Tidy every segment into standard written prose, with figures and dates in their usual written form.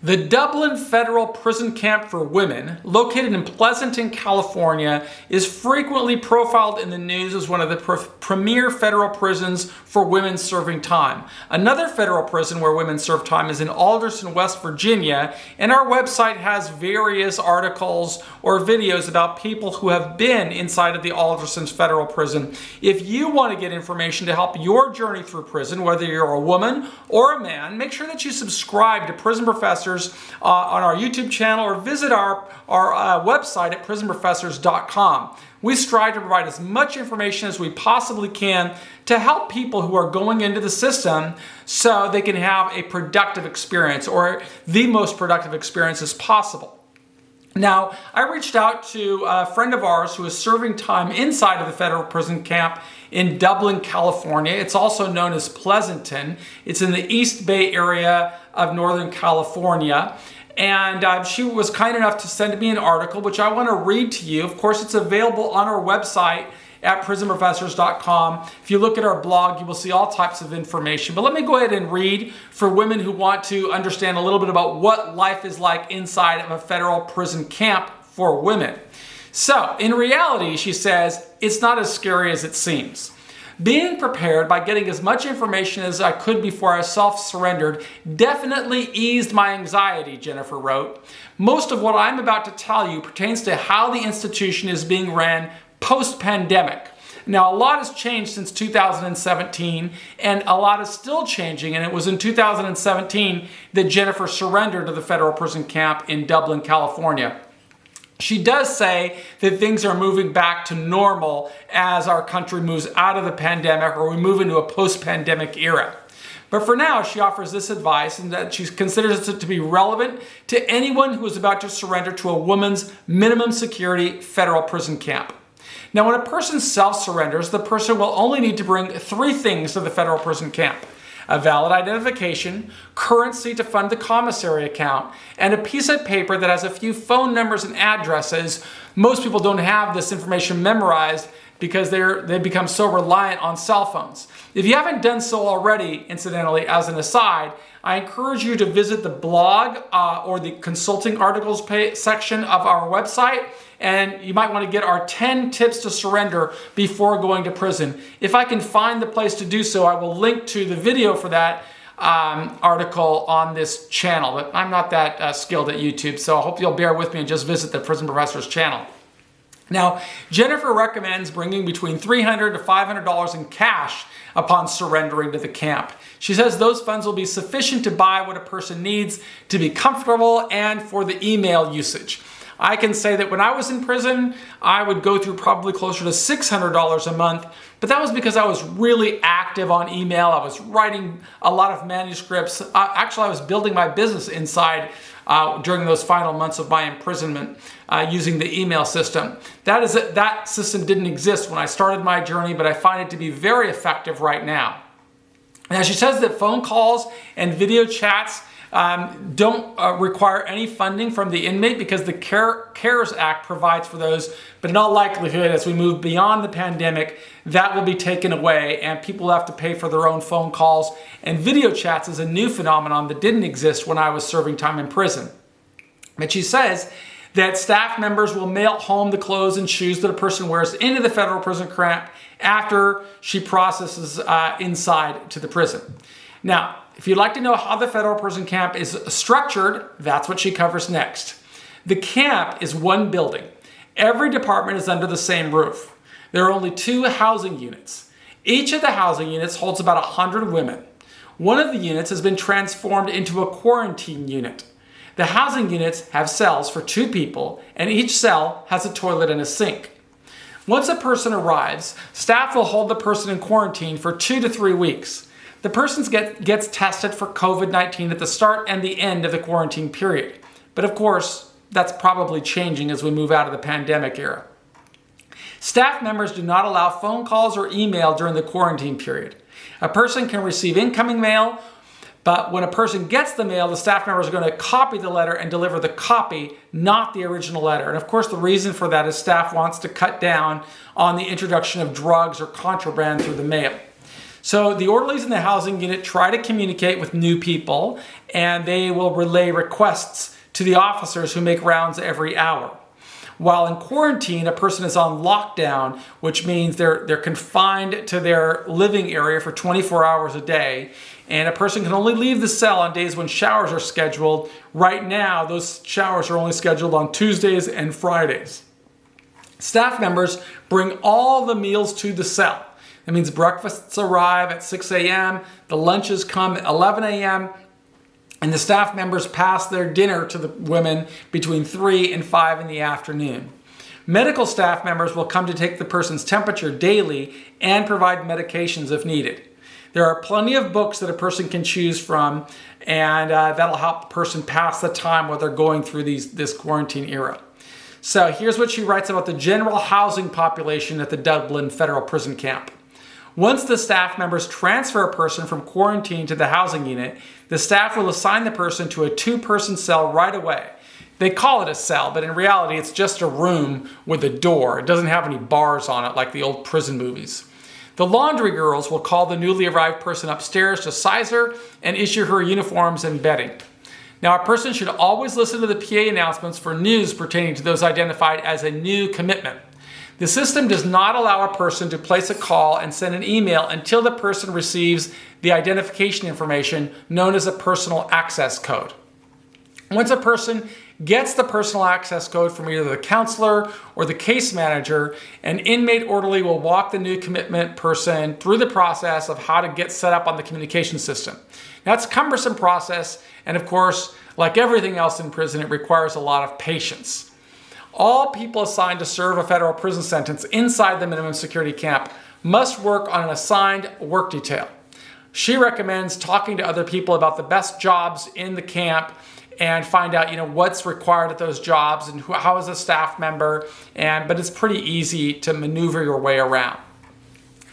The Dublin Federal Prison Camp for Women, located in Pleasanton, California, is frequently profiled in the news as one of the premier federal prisons for women serving time. Another federal prison where women serve time is in Alderson, West Virginia, and our website has various articles or videos about people who have been inside of the Alderson Federal Prison. If you want to get information to help your journey through prison, whether you're a woman or a man, make sure that you subscribe to Prison Professors on our YouTube channel or visit our website at prisonprofessors.com. We strive to provide as much information as we possibly can to help people who are going into the system so they can have a productive experience or the most productive experience as possible. Now, I reached out to a friend of ours who is serving time inside of the federal prison camp in Dublin, California. It's also known as Pleasanton. It's in the East Bay area of Northern California. And she was kind enough to send me an article, which I want to read to you. Of course, it's available on our website at prisonprofessors.com. If you look at our blog, you will see all types of information. But let me go ahead and read for women who want to understand a little bit about what life is like inside of a federal prison camp for women. So, in reality, she says, it's not as scary as it seems. Being prepared by getting as much information as I could before I self-surrendered definitely eased my anxiety, Jennifer wrote. Most of what I'm about to tell you pertains to how the institution is being ran post-pandemic. Now, a lot has changed since 2017, and a lot is still changing, and it was in 2017 that Jennifer surrendered to the federal prison camp in Dublin, California. She does say that things are moving back to normal as our country moves out of the pandemic or we move into a post-pandemic era. But for now, she offers this advice and that she considers it to be relevant to anyone who is about to surrender to a woman's minimum security federal prison camp. Now, when a person self-surrenders, the person will only need to bring 3 things to the federal prison camp: a valid identification, currency to fund the commissary account, and a piece of paper that has a few phone numbers and addresses. Most people don't have this information memorized because they become so reliant on cell phones. If you haven't done so already, incidentally, as an aside, I encourage you to visit the blog or the consulting articles section of our website, and you might want to get our 10 tips to surrender before going to prison. If I can find the place to do so, I will link to the video for that article on this channel. But I'm not that skilled at YouTube, so I hope you'll bear with me and just visit the Prison Professors channel. Now, Jennifer recommends bringing between $300 to $500 in cash upon surrendering to the camp. She says those funds will be sufficient to buy what a person needs to be comfortable and for the email usage. I can say that when I was in prison, I would go through probably closer to $600 a month, but that was because I was really active on email. I was writing a lot of manuscripts. Actually, I was building my business inside during those final months of my imprisonment using the email system. That system didn't exist when I started my journey, but I find it to be very effective right now. Now, she says that phone calls and video chats don't require any funding from the inmate because the CARES Act provides for those, but in all likelihood, as we move beyond the pandemic, that will be taken away and people will have to pay for their own phone calls. And video chats is a new phenomenon that didn't exist when I was serving time in prison. But she says that staff members will mail home the clothes and shoes that a person wears into the federal prison camp after she processes inside to the prison. Now, if you'd like to know how the federal prison camp is structured, that's what she covers next. The camp is one building. Every department is under the same roof. There are only 2 housing units. Each of the housing units holds about 100 women. One of the units has been transformed into a quarantine unit. The housing units have cells for 2 people, and each cell has a toilet and a sink. Once a person arrives, staff will hold the person in quarantine for 2 to 3 weeks. The person gets tested for COVID-19 at the start and the end of the quarantine period. But of course, that's probably changing as we move out of the pandemic era. Staff members do not allow phone calls or email during the quarantine period. A person can receive incoming mail, but when a person gets the mail, the staff members are going to copy the letter and deliver the copy, not the original letter. And of course, the reason for that is staff wants to cut down on the introduction of drugs or contraband through the mail. So the orderlies in the housing unit try to communicate with new people, and they will relay requests to the officers who make rounds every hour. While in quarantine, a person is on lockdown, which means they're confined to their living area for 24 hours a day, and a person can only leave the cell on days when showers are scheduled. Right now, those showers are only scheduled on Tuesdays and Fridays. Staff members bring all the meals to the cell. That means breakfasts arrive at 6 a.m., the lunches come at 11 a.m., and the staff members pass their dinner to the women between 3 and 5 in the afternoon. Medical staff members will come to take the person's temperature daily and provide medications if needed. There are plenty of books that a person can choose from, and that'll help the person pass the time while they're going through this quarantine era. So here's what she writes about the general housing population at the Dublin Federal Prison Camp. Once the staff members transfer a person from quarantine to the housing unit, the staff will assign the person to a 2-person cell right away. They call it a cell, but in reality, it's just a room with a door. It doesn't have any bars on it like the old prison movies. The laundry girls will call the newly arrived person upstairs to size her and issue her uniforms and bedding. Now, a person should always listen to the PA announcements for news pertaining to those identified as a new commitment. The system does not allow a person to place a call and send an email until the person receives the identification information known as a personal access code. Once a person gets the personal access code from either the counselor or the case manager, an inmate orderly will walk the new commitment person through the process of how to get set up on the communication system. Now, it's a cumbersome process, and of course, like everything else in prison, it requires a lot of patience. All people assigned to serve a federal prison sentence inside the minimum security camp must work on an assigned work detail. She recommends talking to other people about the best jobs in the camp and find out, what's required at those jobs and how is a staff member, but it's pretty easy to maneuver your way around.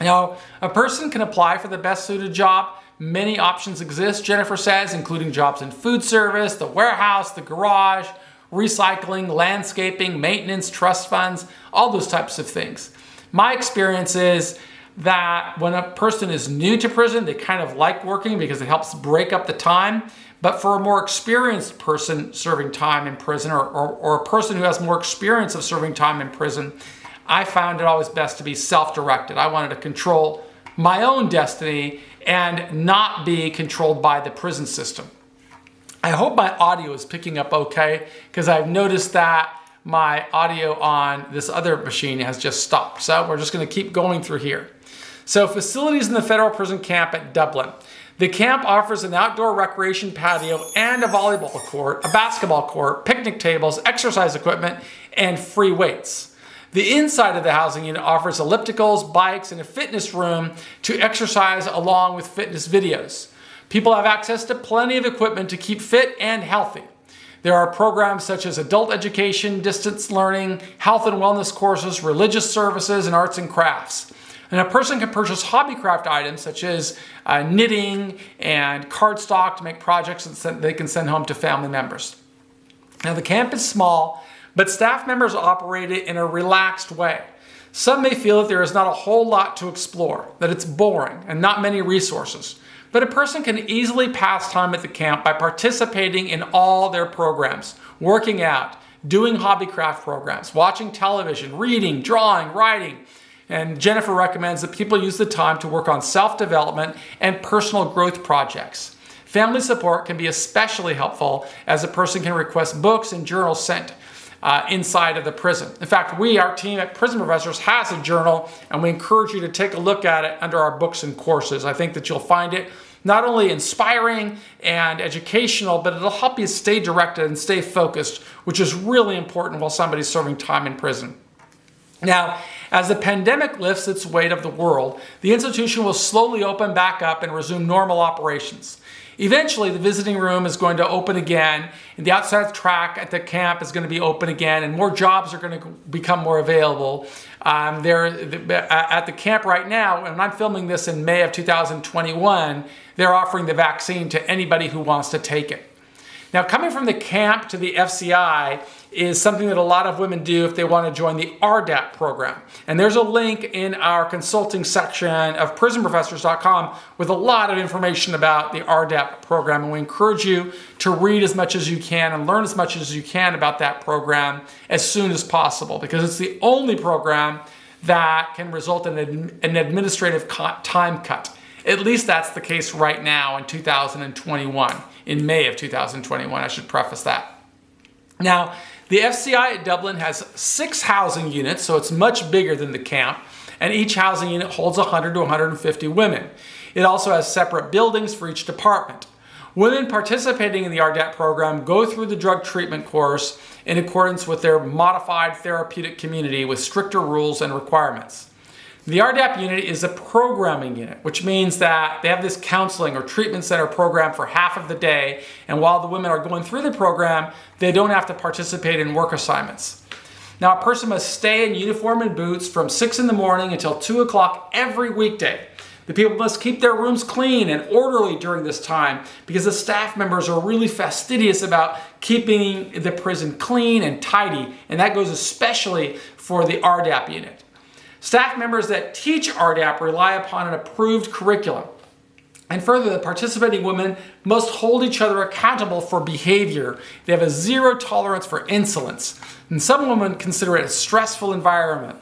Now, a person can apply for the best suited job. Many options exist, Jennifer says, including jobs in food service, the warehouse, the garage, recycling, landscaping, maintenance, trust funds, all those types of things. My experience is that when a person is new to prison, they kind of like working because it helps break up the time. But for a more experienced person serving time in prison or a person who has more experience of serving time in prison, I found it always best to be self-directed. I wanted to control my own destiny and not be controlled by the prison system. I hope my audio is picking up okay, because I've noticed that my audio on this other machine has just stopped. So we're just going to keep going through here. So facilities in the federal prison camp at Dublin. The camp offers an outdoor recreation patio and a volleyball court, a basketball court, picnic tables, exercise equipment, and free weights. The inside of the housing unit offers ellipticals, bikes, and a fitness room to exercise along with fitness videos. People have access to plenty of equipment to keep fit and healthy. There are programs such as adult education, distance learning, health and wellness courses, religious services, and arts and crafts. And a person can purchase hobby craft items such as knitting and cardstock to make projects that they can send home to family members. Now, the camp is small, but staff members operate it in a relaxed way. Some may feel that there is not a whole lot to explore, that it's boring and not many resources. But a person can easily pass time at the camp by participating in all their programs, working out, doing hobby craft programs, watching television, reading, drawing, writing. And Jennifer recommends that people use the time to work on self-development and personal growth projects. Family support can be especially helpful, as a person can request books and journals sent inside of the prison. In fact, our team at Prison Professors has a journal, and we encourage you to take a look at it under our books and courses. I think that you'll find it not only inspiring and educational, but it'll help you stay directed and stay focused, which is really important while somebody's serving time in prison. Now, as the pandemic lifts its weight of the world, the institution will slowly open back up and resume normal operations. Eventually, the visiting room is going to open again, and the outside track at the camp is going to be open again, and more jobs are going to become more available. At the camp right now, and I'm filming this in May of 2021, they're offering the vaccine to anybody who wants to take it. Now, coming from the camp to the FCI is something that a lot of women do if they want to join the RDAP program. And there's a link in our consulting section of prisonprofessors.com with a lot of information about the RDAP program. And we encourage you to read as much as you can and learn as much as you can about that program as soon as possible, because it's the only program that can result in an administrative time cut. At least that's the case right now in 2021, in May of 2021, I should preface that. Now, the FCI at Dublin has 6 housing units, so it's much bigger than the camp, and each housing unit holds 100 to 150 women. It also has separate buildings for each department. Women participating in the RDAP program go through the drug treatment course in accordance with their modified therapeutic community with stricter rules and requirements. The RDAP unit is a programming unit, which means that they have this counseling or treatment center program for half of the day, and while the women are going through the program, they don't have to participate in work assignments. Now, a person must stay in uniform and boots from 6 in the morning until 2 o'clock every weekday. The people must keep their rooms clean and orderly during this time because the staff members are really fastidious about keeping the prison clean and tidy, and that goes especially for the RDAP unit. Staff members that teach RDAP rely upon an approved curriculum. And further, the participating women must hold each other accountable for behavior. They have a zero tolerance for insolence, and some women consider it a stressful environment.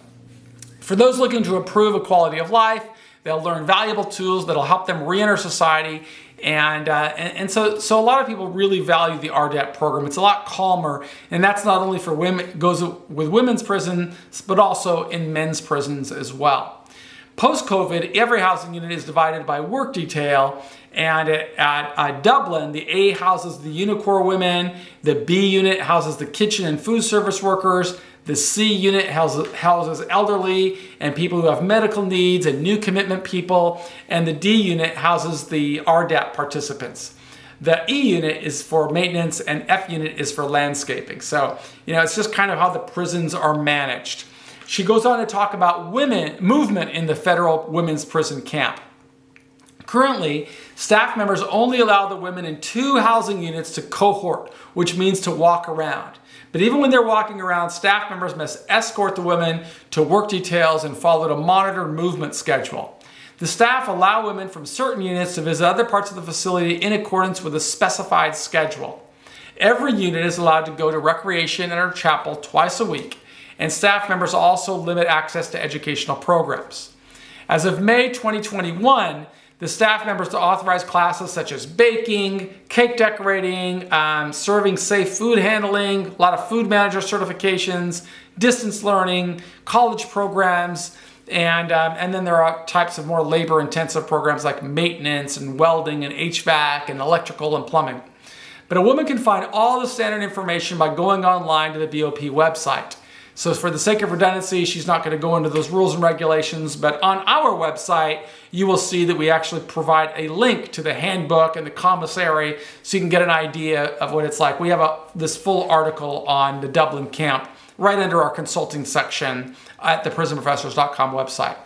For those looking to improve a quality of life, they'll learn valuable tools that'll help them re-enter society. And so a lot of people really value the RDAP program. It's a lot calmer, and that's not only for women, it goes with women's prisons, but also in men's prisons as well. Post-COVID, every housing unit is divided by work detail, and at Dublin, the A houses the Unicorps women, the B unit houses the kitchen and food service workers, the C unit houses elderly and people who have medical needs and new commitment people, and the D unit houses the RDAP participants. The E unit is for maintenance and F unit is for landscaping. So, it's just kind of how the prisons are managed. She goes on to talk about movement in the federal women's prison camp. Currently, staff members only allow the women in 2 housing units to cohort, which means to walk around. But even when they're walking around, staff members must escort the women to work details and follow a monitored movement schedule. The staff allow women from certain units to visit other parts of the facility in accordance with a specified schedule. Every unit is allowed to go to recreation and or chapel twice a week, and staff members also limit access to educational programs. As of May 2021, the staff members to authorize classes such as baking, cake decorating, serving safe food handling, a lot of food manager certifications, distance learning, college programs, and then there are types of more labor-intensive programs like maintenance and welding and HVAC and electrical and plumbing. But a woman can find all the standard information by going online to the BOP website. So for the sake of redundancy, she's not going to go into those rules and regulations, but on our website, you will see that we actually provide a link to the handbook and the commissary so you can get an idea of what it's like. We have this full article on the Dublin camp right under our consulting section at the prisonprofessors.com website.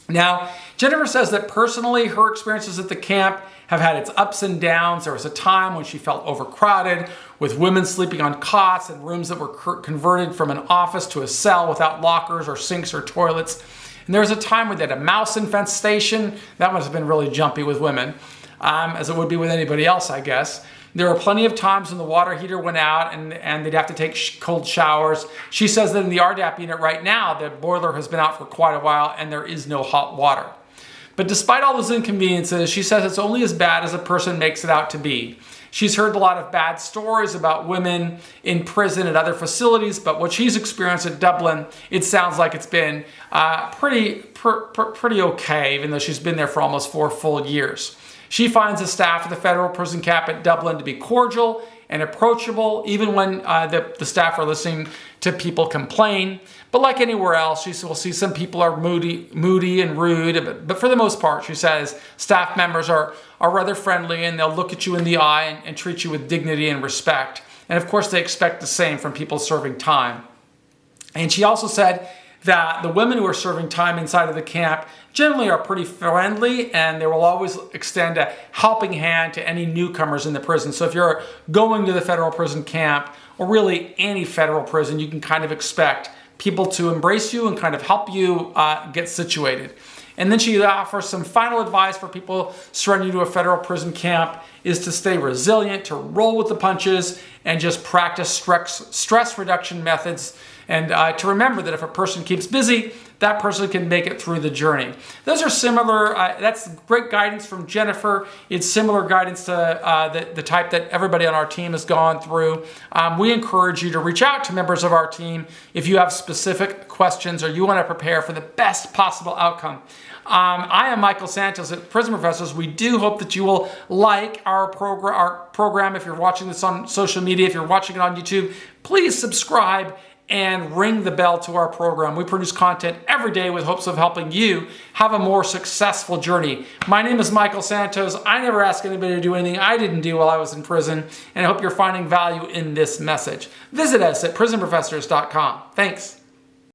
Now, Jennifer says that personally, her experiences at the camp have had its ups and downs. There was a time when she felt overcrowded, with women sleeping on cots and rooms that were converted from an office to a cell without lockers or sinks or toilets. And there was a time when they had a mouse infestation. That must have been really jumpy with women, as it would be with anybody else, I guess. There were plenty of times when the water heater went out and they'd have to take cold showers. She says that in the RDAP unit right now, the boiler has been out for quite a while and there is no hot water. But despite all those inconveniences, she says it's only as bad as a person makes it out to be. She's heard a lot of bad stories about women in prison and other facilities, but what she's experienced at Dublin, it sounds like it's been pretty okay, even though she's been there for almost 4 full years. She finds the staff of the federal prison camp at Dublin to be cordial and approachable, even when the staff are listening to people complain. But like anywhere else, she will see some people are moody and rude. But for the most part, she says, staff members are rather friendly and they'll look at you in the eye and treat you with dignity and respect. And of course, they expect the same from people serving time. And she also said that the women who are serving time inside of the camp generally are pretty friendly, and they will always extend a helping hand to any newcomers in the prison. So if you're going to the federal prison camp, or really any federal prison, you can kind of expect people to embrace you and kind of help you get situated. And then she offers some final advice for people surrendering to a federal prison camp is to stay resilient, to roll with the punches, and just practice stress reduction methods. And to remember that if a person keeps busy, that person can make it through the journey. Those are similar, that's great guidance from Jennifer. It's similar guidance to the type that everybody on our team has gone through. We encourage you to reach out to members of our team if you have specific questions or you want to prepare for the best possible outcome. I am Michael Santos at Prison Professors. We do hope that you will like our program. If you're watching this on social media, if you're watching it on YouTube, please subscribe and ring the bell to our program. We produce content every day with hopes of helping you have a more successful journey. My name is Michael Santos. I never ask anybody to do anything I didn't do while I was in prison, and I hope you're finding value in this message. Visit us at prisonprofessors.com. Thanks.